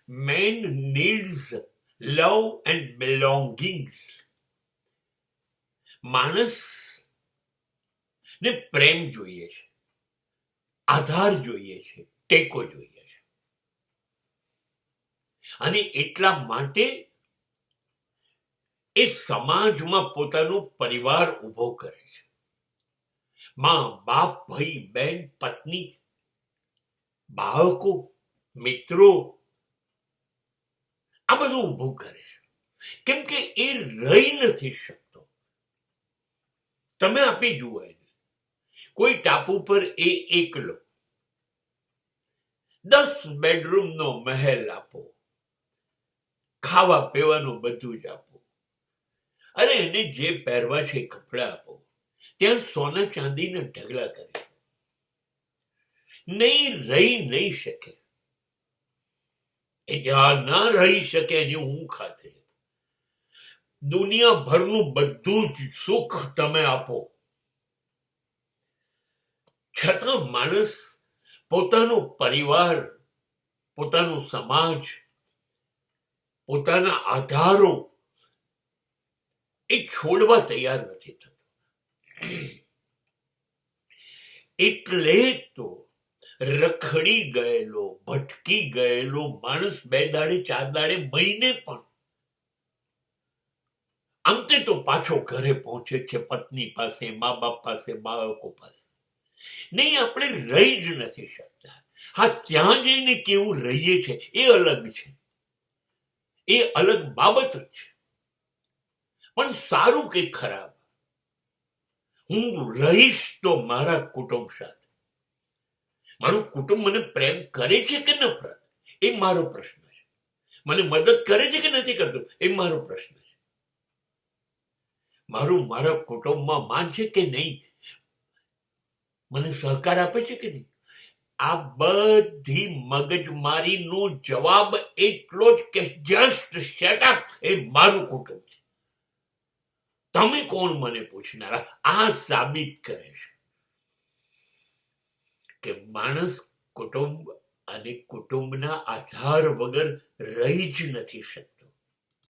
Man needs love and belongings. માણસ ને પ્રેમ જોઈએ છે, આધાર જોઈએ છે, ટેકો જોઈએ છે. અને એટલા માટે એ સમાજમાં પોતાનો પરિવાર ઉભો કરે છે. માં, બાપ, ભાઈ, બહેન, પત્ની, બાળકો, મિત્રો, આ બધું ઉભું કરે છે. કેમ કે એ રહી નથી શકતો. તમે આપી જુઓ એને, કોઈ ટાપુ પર એ એકલો, 10 બેડરૂમનો મહેલ આપો, ખાવા પીવાનું બધું જ આપો, અને એને જે પહેરવા છે કપડા આપો, ત્યાં સોના ચાંદીના ઢગલા કરે, નહીં શકે. એ ત્યાં ના રહી શકે એની હું ખાતરી. દુનિયાભરનું બધું જ સુખ તમે આપો, છતાં માણસ પોતાનો પરિવાર, પોતાનો સમાજ, પોતાના આધારો એ છોડવા તૈયાર નથી થતો. એટલે તો રખડી ગયેલો, ભટકી ગયેલો માણસ 2 દાડે 4 દાડે, મહિને પણ અંતે તો પાછો ઘરે પહોંચે છે, પત્ની પાસે, મા બાપ પાસે, બાળકો પાસે. નહીં, આપણે રહી જ નથી શકતા. હા, ત્યાં જઈને કેવું રહીએ છે એ અલગ છે, એ અલગ બાબત છે. પણ સારું કે ખરાબ, હું રહીશ તો મારા કુટુંબ સાથે. મારું કુટુંબ મને પ્રેમ કરે છે કે નફરત, એ મારો પ્રશ્ન છે. મને મદદ કરે છે કે નથી કરતું, એ મારો પ્રશ્ન છે. મારું મારા કુટુંબમાં માન છે કે નહીં, મને સહકાર આપે છે કે નહીં, આ બધી મગજમારીનો જવાબ એટલો જ કે જસ્ટ શટ અપ, એ મારું કુટુંબ છે. તમે કોણ મને પૂછનારા? આ સાબિત કરે છે કે માણસ કુટુંબ અને કુટુંબના આધાર વગર રહી જ નથી શકતો.